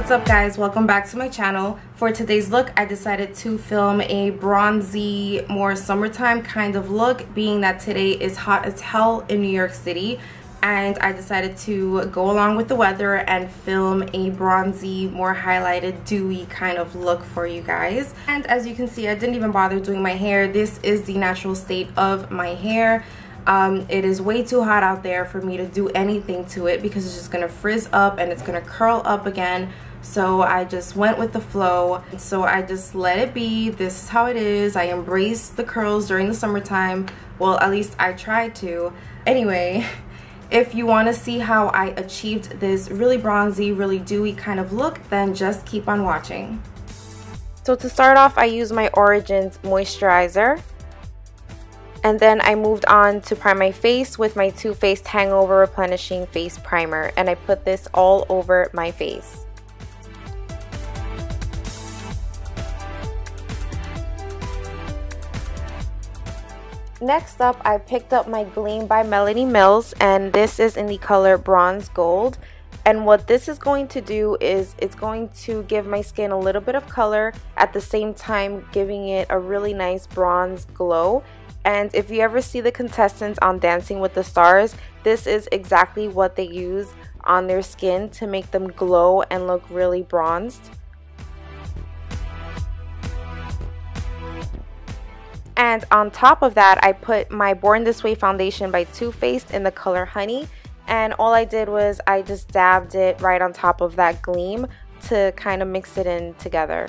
What's up guys, welcome back to my channel. For today's look I decided to film a bronzy, more summertime kind of look, being that today is hot as hell in New York City, and I decided to go along with the weather and film a bronzy, more highlighted, dewy kind of look for you guys. And as you can see, I didn't even bother doing my hair. This is the natural state of my hair. It is way too hot out there for me to do anything to it because it's just gonna frizz up and it's gonna curl up again. So I just went with the flow. So I just let it be. This is how it is. I embrace the curls during the summertime. Well, at least I tried to. Anyway, if you want to see how I achieved this really bronzy, really dewy kind of look, then just keep on watching. So to start off, I used my Origins moisturizer. And then I moved on to prime my face with my Too Faced Hangover Replenishing Face Primer. And I put this all over my face. Next up, I picked up my Gleam by Melanie Mills, and this is in the color Bronze Gold. And what this is going to do is it's going to give my skin a little bit of color, at the same time giving it a really nice bronze glow. And if you ever see the contestants on Dancing with the Stars, this is exactly what they use on their skin to make them glow and look really bronzed. And on top of that, I put my Born This Way foundation by Too Faced in the color Honey. And all I did was I just dabbed it right on top of that Gleam to kind of mix it in together.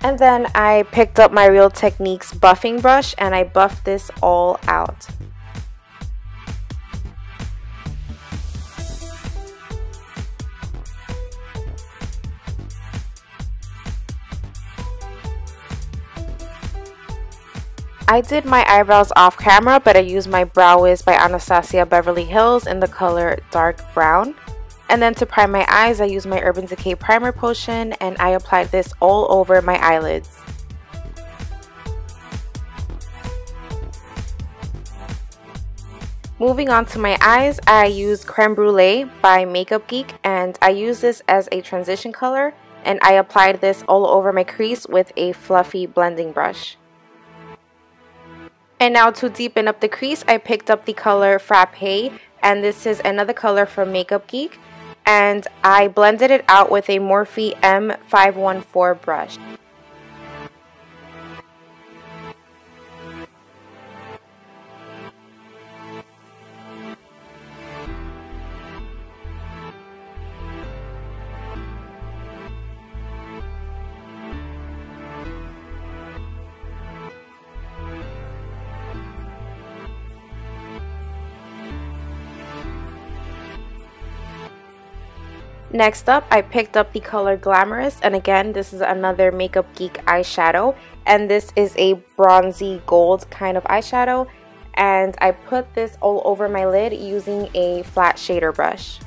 And then I picked up my Real Techniques buffing brush and I buffed this all out. I did my eyebrows off camera, but I used my Brow Wiz by Anastasia Beverly Hills in the color Dark Brown. And then to prime my eyes, I used my Urban Decay Primer Potion and I applied this all over my eyelids. Moving on to my eyes, I used Creme Brule by MakeupGeek, and I use this as a transition color, and I applied this all over my crease with a fluffy blending brush. And now to deepen up the crease, I picked up the color Frappe, and this is another color from MakeupGeek, and I blended it out with a Morphe M514 brush. Next up, I picked up the color Glamorous, and again, this is another MakeupGeek eyeshadow, and this is a bronzy gold kind of eyeshadow, and I put this all over my lid using a flat shader brush.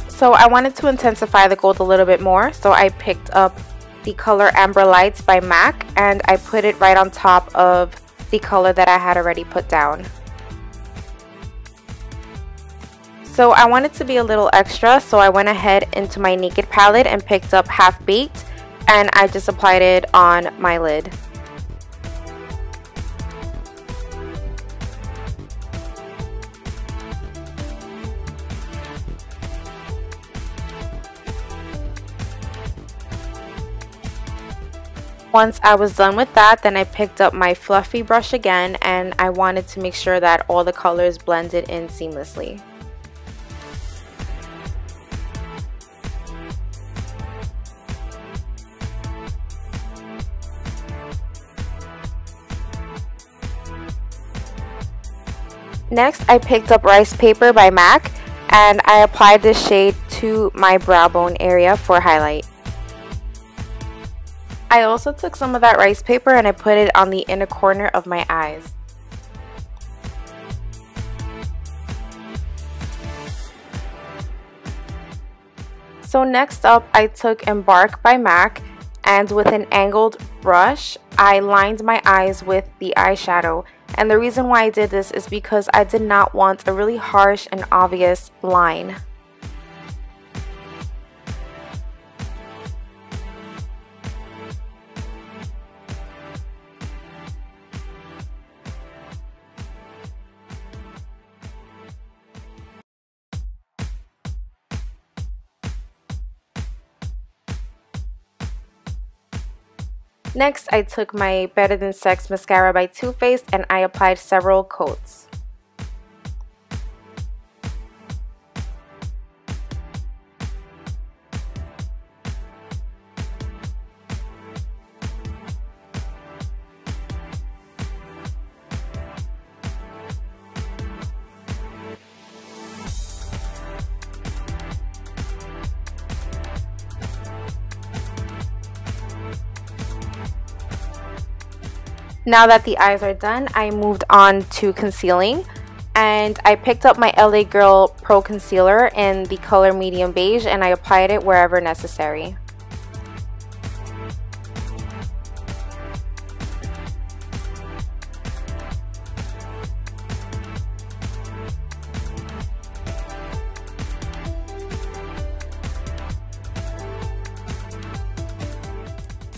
So I wanted to intensify the gold a little bit more, so I picked up the color Amber Lights by MAC and I put it right on top of the color that I had already put down. So I wanted to be a little extra, so I went ahead into my Naked palette and picked up Half Baked, and I just applied it on my lid. Once I was done with that, then I picked up my fluffy brush again, and I wanted to make sure that all the colors blended in seamlessly. Next, I picked up Ricepaper by MAC, and I applied this shade to my brow bone area for highlight. I also took some of that rice paper and I put it on the inner corner of my eyes. So next up, I took Embark by MAC, and with an angled brush, I lined my eyes with the eyeshadow. And the reason why I did this is because I did not want a really harsh and obvious line. Next, I took my Better Than Sex mascara by Too Faced and I applied several coats. Now that the eyes are done, I moved on to concealing, and I picked up my LA Girl Pro Concealer in the color medium beige and I applied it wherever necessary.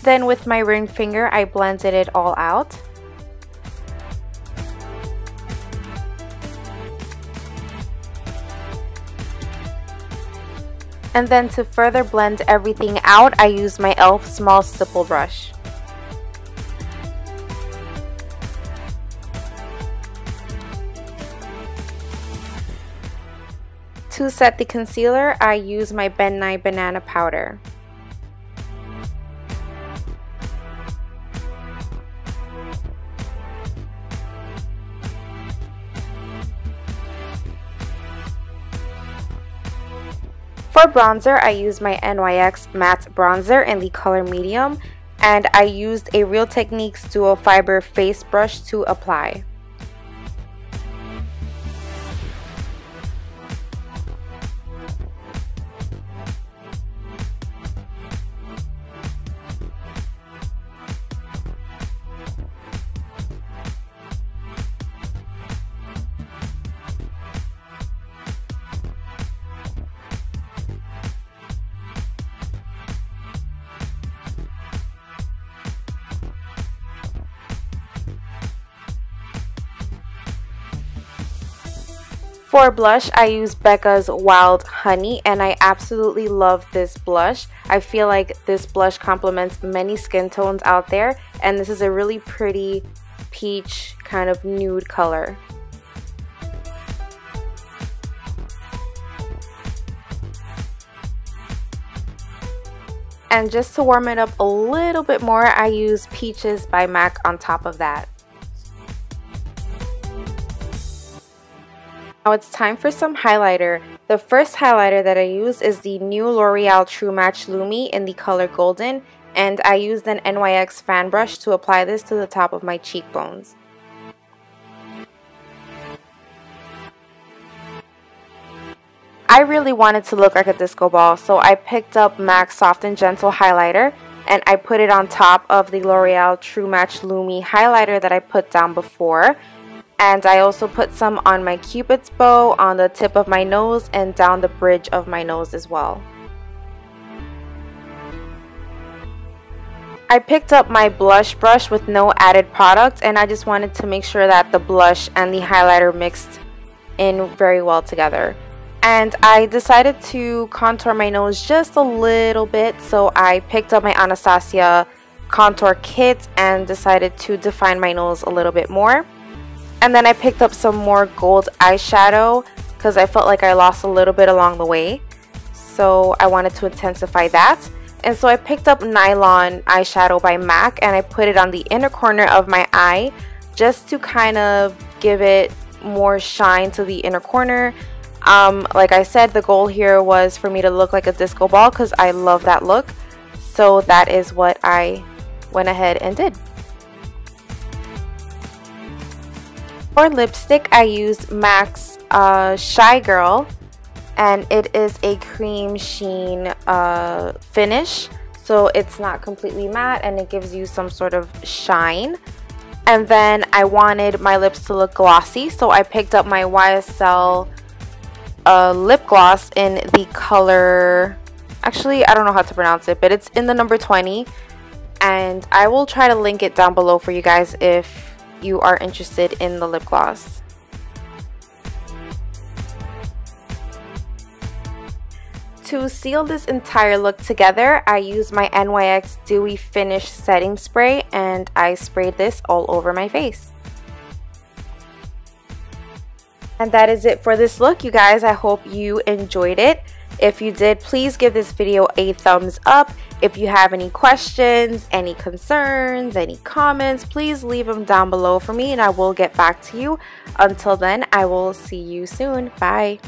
Then with my ring finger, I blended it all out. And then to further blend everything out, I used my e.l.f. small stipple brush. To set the concealer, I used my Ben Nye Banana Powder. For bronzer, I used my NYX Matte Bronzer in the color medium, and I used a Real Techniques Duo Fiber Face Brush to apply. For blush, I use Becca's Wild Honey, and I absolutely love this blush. I feel like this blush complements many skin tones out there, and this is a really pretty peach kind of nude color. And just to warm it up a little bit more, I use Peaches by MAC on top of that. Now it's time for some highlighter. The first highlighter that I use is the new L'Oreal True Match Lumi in the color Golden, and I used an NYX fan brush to apply this to the top of my cheekbones. I really wanted to look like a disco ball, so I picked up MAC Soft and Gentle highlighter and I put it on top of the L'Oreal True Match Lumi highlighter that I put down before. And I also put some on my Cupid's bow, on the tip of my nose, and down the bridge of my nose as well. I picked up my blush brush with no added product, and I just wanted to make sure that the blush and the highlighter mixed in very well together. And I decided to contour my nose just a little bit, so I picked up my Anastasia contour kit and decided to define my nose a little bit more. And then I picked up some more gold eyeshadow because I felt like I lost a little bit along the way. So I wanted to intensify that. And so I picked up Nylon eyeshadow by MAC and I put it on the inner corner of my eye just to kind of give it more shine to the inner corner. Like I said, the goal here was for me to look like a disco ball because I love that look. So that is what I went ahead and did. For lipstick, I used MAC's Shy Girl, and it is a cream sheen finish, so it's not completely matte and it gives you some sort of shine. And then I wanted my lips to look glossy, so I picked up my YSL lip gloss in the color, actually I don't know how to pronounce it, but it's in the number 20, and I will try to link it down below for you guys if you are interested in the lip gloss. To seal this entire look together, I used my NYX Dewy Finish Setting Spray, and I sprayed this all over my face. And that is it for this look, you guys. I hope you enjoyed it. If you did, please give this video a thumbs up. If you have any questions, any concerns, any comments, please leave them down below for me and I will get back to you. Until then, I will see you soon. Bye.